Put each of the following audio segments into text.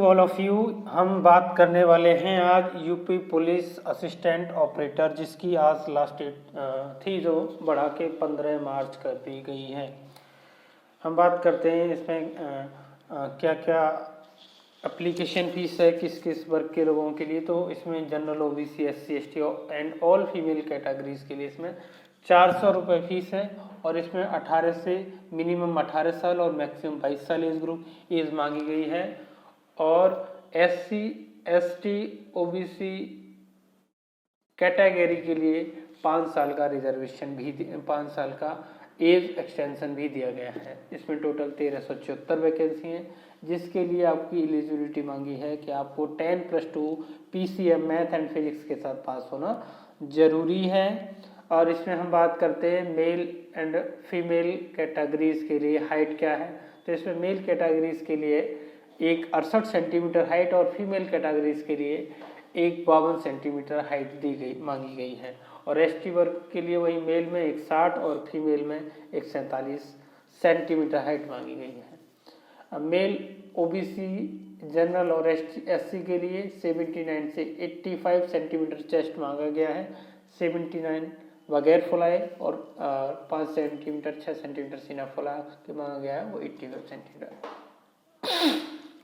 To all of you. हम बात करने वाले हैं आज यूपी पुलिस असिस्टेंट ऑपरेटर, जिसकी आज लास्ट डेट थी, जो बढ़ा के 15 मार्च कर दी गई है। हम बात करते हैं इसमें क्या क्या एप्लीकेशन फीस है किस किस वर्ग के लोगों के लिए। तो इसमें general, OBC, SC, ST and all female categories के लिए इसमें 400 रुपये फीस है। और इसमें 18 से मिनिमम 18 साल और मैक्सिमम 22 साल एज मांगी गई है। और एससी, एसटी, ओबीसी कैटेगरी के लिए 5 साल का रिजर्वेशन भी 5 साल का एज एक्सटेंशन भी दिया गया है। इसमें टोटल 1374 वैकेंसी हैं, जिसके लिए आपकी एलिजिबिलिटी मांगी है कि आपको 10+2 पीसीएम मैथ एंड फिजिक्स के साथ पास होना जरूरी है। और इसमें हम बात करते हैं मेल एंड फीमेल कैटेगरीज के लिए हाइट क्या है। तो इसमें मेल कैटेगरीज के लिए एक 68 सेंटीमीटर हाइट और फीमेल कैटेगरीज के लिए एक 52 सेंटीमीटर हाइट दी गई मांगी गई है। और एसटी वर्ग के लिए वही मेल में एक 60 और फीमेल में एक 47 सेंटीमीटर हाइट मांगी गई है। अब मेल ओबीसी, जनरल और एससी के लिए 79 से 85 सेंटीमीटर चेस्ट मांगा गया है। 79 बगैर फुलाए और 5 सेंटीमीटर 6 सेंटीमीटर सीना फुला के मांगा गया है, वो 85 सेंटीमीटर।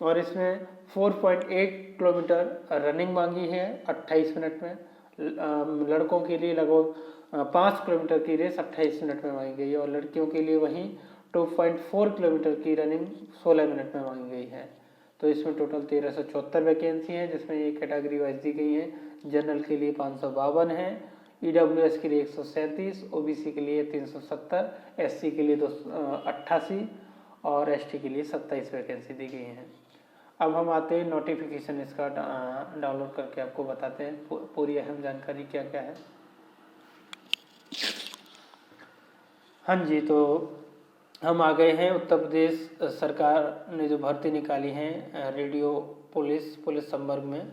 और इसमें 4.8 किलोमीटर रनिंग मांगी है 28 मिनट में। लड़कों के लिए लगभग 5 किलोमीटर की रेस 28 मिनट में मांगी गई है। और लड़कियों के लिए वहीं 2.4 किलोमीटर की रनिंग 16 मिनट में मांगी गई है। तो इसमें टोटल 1374 वैकेंसी हैं, जिसमें ये कैटेगरी वाइज दी गई है। जनरल के लिए 552 है, ईडब्ल्यूएस के लिए 137, ओबीसी के लिए 370, एससी के लिए 288 और एसटी के लिए 27 वैकेंसी दी गई हैं। अब हम आते हैं नोटिफिकेशन इसका डाउनलोड करके आपको बताते हैं पूरी अहम जानकारी क्या क्या है। हाँ जी, तो हम आ गए हैं उत्तर प्रदेश सरकार ने जो भर्ती निकाली है रेडियो पुलिस संवर्ग में,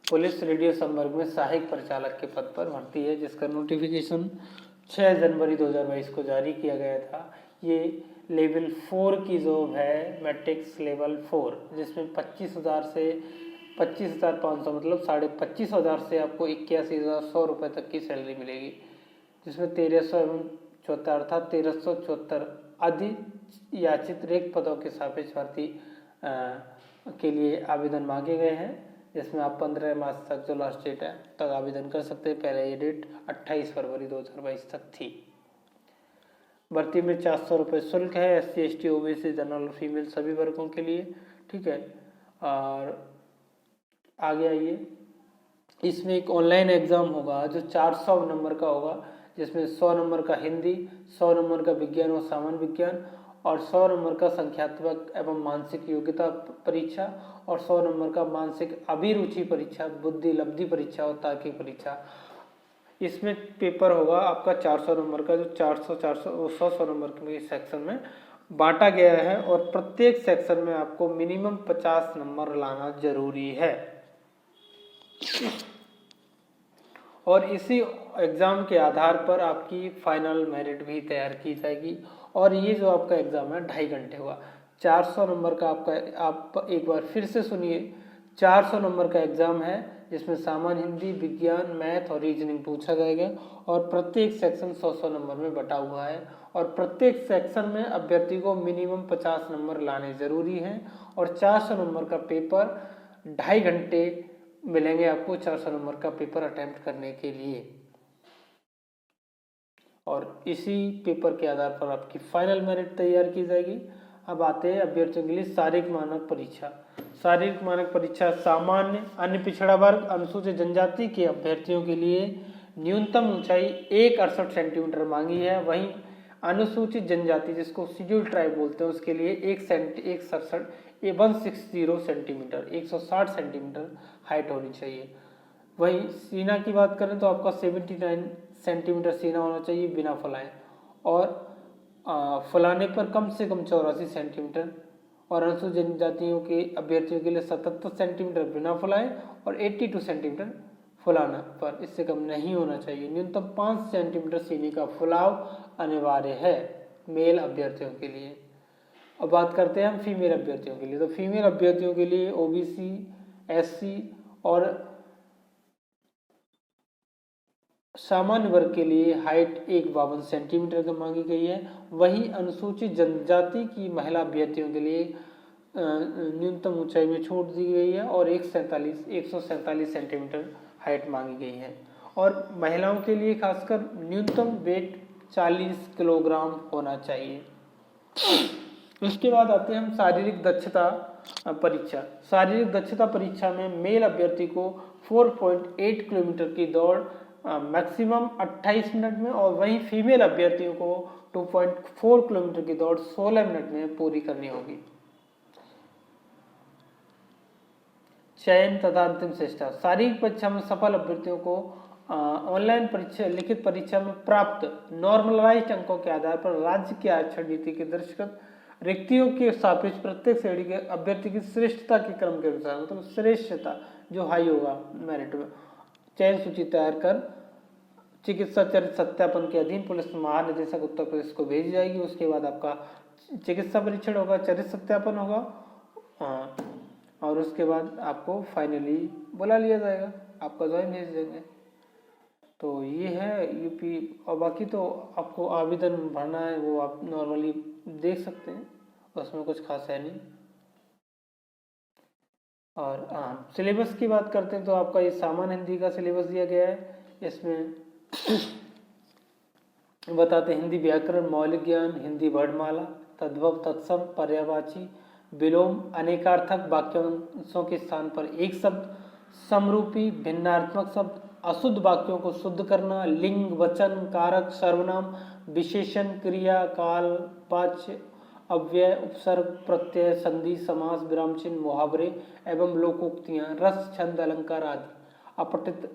पुलिस रेडियो संवर्ग में सहायक परिचालक के पद पर भर्ती है, जिसका नोटिफिकेशन 6 जनवरी 2022 को जारी किया गया था। ये लेवल 4 की जॉब है, मैट्रिक्स लेवल 4, जिसमें 25,000 से 25,500 मतलब 25,500 से आपको 81,100 रुपये तक की सैलरी मिलेगी, जिसमें 1300 एवं 74 अर्थात 1374 अधिक याचित रिक्त पदों के सापेक्ष भर्ती के लिए आवेदन मांगे गए हैं, जिसमें आप 15 मार्च तक जो लास्ट डेट है तक आवेदन कर सकते हैं। पहले ये डेट 28 फरवरी 2022 तक थी। भर्ती में 400 रुपये शुल्क है, एससी, एसटी, ओबीसी, जनरल और फीमेल सभी वर्गों के लिए, ठीक है। और आगे आइए, इसमें एक ऑनलाइन एग्जाम होगा जो 400 नंबर का होगा, जिसमें 100 नंबर का हिंदी, 100 नंबर का विज्ञान और सामान्य विज्ञान और 100 नंबर का संख्यात्मक एवं मानसिक योग्यता परीक्षा और 100 नंबर का मानसिक अभिरुचि परीक्षा, बुद्धि लब्धि परीक्षा और तार्किक परीक्षा। इसमें पेपर होगा आपका 400 नंबर का, जो 100 नंबर के सेक्शन में बांटा गया है। और प्रत्येक सेक्शन में आपको मिनिमम 50 नंबर लाना जरूरी है। और इसी एग्ज़ाम के आधार पर आपकी फाइनल मेरिट भी तैयार की जाएगी। और ये जो आपका एग्ज़ाम है 2.5 घंटे होगा। 400 नंबर का आपका, आप एक बार फिर से सुनिए, 400 नंबर का एग्ज़ाम है, जिसमें सामान्य हिंदी, विज्ञान, मैथ और रीजनिंग पूछा जाएगा। और प्रत्येक सेक्शन 100 नंबर में बटा हुआ है। और प्रत्येक सेक्शन में अभ्यर्थी को मिनिमम 50 नंबर लाने ज़रूरी हैं। और 400 नंबर का पेपर 2.5 घंटे मिलेंगे आपको 400 नंबर का पेपर अटेम्प्ट करने के लिए। और इसी पेपर के आधार पर आपकी फाइनल मेरिट तैयार की जाएगी। अब आते हैं अभ्यर्थियों के लिए शारीरिक मानक परीक्षा। शारीरिक मानक परीक्षा सामान्य, अन्य पिछड़ा वर्ग, अनुसूचित जनजाति के अभ्यर्थियों के लिए न्यूनतम ऊंचाई 168 सेंटीमीटर मांगी है। वहीं अनुसूचित जनजाति, जिसको शेड्यूल्ड ट्राइब बोलते हैं, उसके लिए 160 सेंटीमीटर 160 सेंटीमीटर हाइट होनी चाहिए। वहीं सीना की बात करें तो आपका 79 सेंटीमीटर सीना होना चाहिए बिना फुलाए, और फुलाने पर कम से कम 84 सेंटीमीटर। और अनुसूचित जनजातियों के अभ्यर्थियों के लिए 77 सेंटीमीटर बिना फुलाए और 82 सेंटीमीटर फुलाना पर, इससे कम नहीं होना चाहिए। न्यूनतम 5 सेंटीमीटर सीने का फुलाव अनिवार्य है मेल अभ्यर्थियों के लिए। अब बात करते हैं हम फीमेल अभ्यर्थियों के लिए। तो फीमेल अभ्यर्थियों के लिए ओबीसी, एससी और सामान्य वर्ग के लिए हाइट 152 सेंटीमीटर की मांगी गई है। वही अनुसूचित जनजाति की महिला अभ्यर्थियों के लिए न्यूनतम ऊंचाई में छूट दी गई है और 147 सेंटीमीटर हाइट मांगी गई है। और महिलाओं के लिए खासकर न्यूनतम वेट 40 किलोग्राम होना चाहिए। उसके बाद आते हैं हम शारीरिक दक्षता परीक्षा। शारीरिक दक्षता परीक्षा में मेल अभ्यर्थी को 4.8 किलोमीटर की दौड़ मैक्सिमम 28 मिनट में और वहीं फीमेल अभ्यर्थियों को 2.4 किलोमीटर की दौड़ 16 मिनट में पूरी करनी होगी। चयन तथा अंतिम श्रेष्ठता। शारीरिक परीक्षा में सफल अभ्यर्थियों को ऑनलाइन परीक्षा, लिखित परीक्षा में प्राप्त नॉर्मलाइज्ड अंकों के आधार पर राज्य की आरक्षण नीति के दृष्टिगत रिक्तियों के सापेक्ष प्रत्येक श्रेणी के अभ्यर्थी की श्रेष्ठता के क्रम के अनुसार, मतलब श्रेष्ठता जो हाई होगा मेरिट में, चयन सूची तैयार कर चिकित्सा चरित्र सत्यापन के अधीन पुलिस महानिदेशक उत्तर प्रदेश को भेजी जाएगी। उसके बाद आपका चिकित्सा परीक्षण होगा, चरित्र सत्यापन होगा और उसके बाद आपको फाइनली बुला लिया जाएगा, आपका ज्वाइन भेज देंगे। तो ये है यूपी। और बाकी तो आपको आवेदन भरना है वो आप नॉर्मली देख सकते हैं, उसमें कुछ खास है नहीं। और सिलेबस की बात करते हैं तो आपका ये सामान्य हिंदी का सिलेबस दिया गया है। इसमें बताते हैं हिंदी व्याकरण, मौलिक ज्ञान, हिंदी वर्णमाला, तद्भव, तत्सम, पर्यायवाची, विलोम, अनेकार्थक वाक्यांशों के स्थान पर एक शब्द, समरूपी, भिन्नार्थक शब्द, अशुद्ध वाक्यों को शुद्ध करना, लिंग, वचन, कारक, सर्वनाम, विशेषण, क्रिया, काल, वाच्य, अव्यय, उपसर्ग, प्रत्यय, संधि, समास, विराम चिन्ह, मुहावरे एवं लोकोक्तियां, रस, छंद, अलंकार आदि, अपठित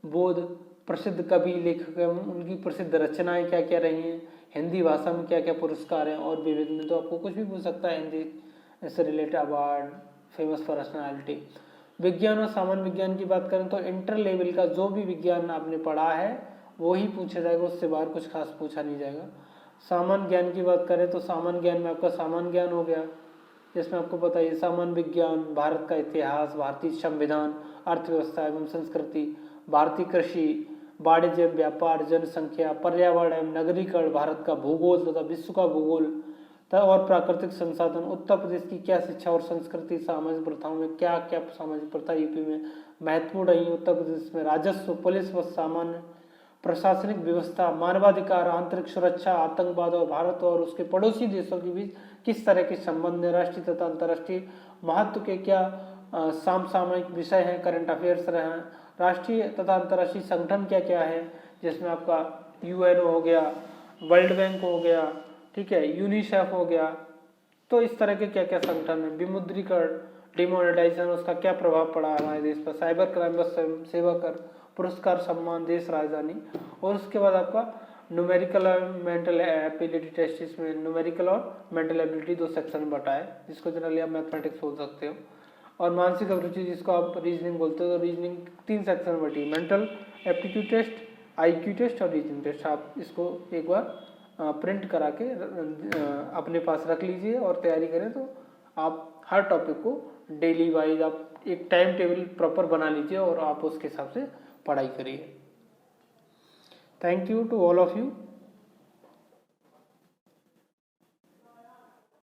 बोध, प्रसिद्ध कवि लेखक एवं उनकी प्रसिद्ध रचनाएं क्या क्या रही हैं, हिंदी भाषा में क्या क्या पुरस्कार हैं और विभिन्न, तो आपको कुछ भी पूछ सकता है हिंदी से रिलेटेड, अवार्ड, फेमस पर्सनालिटी। विज्ञान और सामान्य विज्ञान की बात करें तो इंटर लेवल का जो भी विज्ञान आपने पढ़ा है वो ही पूछा जाएगा, उससे बाहर कुछ खास पूछा नहीं जाएगा। सामान्य ज्ञान की बात करें तो सामान्य ज्ञान में आपका सामान्य ज्ञान हो गया, जिसमें आपको बताइए सामान्य विज्ञान, भारत का इतिहास, भारतीय संविधान, अर्थव्यवस्था एवं संस्कृति, भारतीय कृषि, वाणिज्य, व्यापार, जनसंख्या, पर्यावरण एवं नगरीकरण, भारत का भूगोल तथा विश्व का भूगोल और प्राकृतिक संसाधन, उत्तर प्रदेश की क्या शिक्षा और संस्कृति, सामाजिक प्रथाओं में क्या क्या सामाजिक प्रथा यूपी में महत्वपूर्ण रही, उत्तर प्रदेश में राजस्व, पुलिस व सामान्य प्रशासनिक व्यवस्था, मानवाधिकार, आंतरिक सुरक्षा, आतंकवाद और भारत और उसके पड़ोसी देशों के बीच किस तरह के संबंध है, राष्ट्रीय तथा अंतर्राष्ट्रीय महत्व के क्या समसामयिक विषय हैं, करंट अफेयर्स रहे हैं, राष्ट्रीय तथा अंतर्राष्ट्रीय संगठन क्या क्या है, जिसमें आपका यूएनओ हो गया, वर्ल्ड बैंक हो गया, ठीक है, यूनिसेफ हो गया। तो इस तरह के क्या क्या संगठन है, विमुद्रीकरण, डिमोनेटाइजेशन, उसका क्या प्रभाव पड़ा हमारे देश पर, साइबर क्राइम पर सेवा कर, पुरस्कार, सम्मान, देश राजधानी। और उसके बाद आपका न्यूमेरिकल और मेंटल एबिलिटी टेस्ट, इसमें न्यूमेरिकल और मेंटल एबिलिटी 2 सेक्शन में बटा है, जिसको जनरली आप मैथमेटिक्स बोल सकते हो। और मानसिक अभिरुचि जिसको आप रीजनिंग बोलते हो, तो रीजनिंग 3 सेक्शन में बटी है, mental aptitude test, IQ test और रीजनिंग टेस्ट। आप इसको एक बार प्रिंट करा के अपने पास रख लीजिए और तैयारी करें, तो आप हर टॉपिक को डेली वाइज आप एक टाइम टेबल प्रॉपर बना लीजिए और आप उसके हिसाब से पढ़ाई करिए। Thank you to all of you.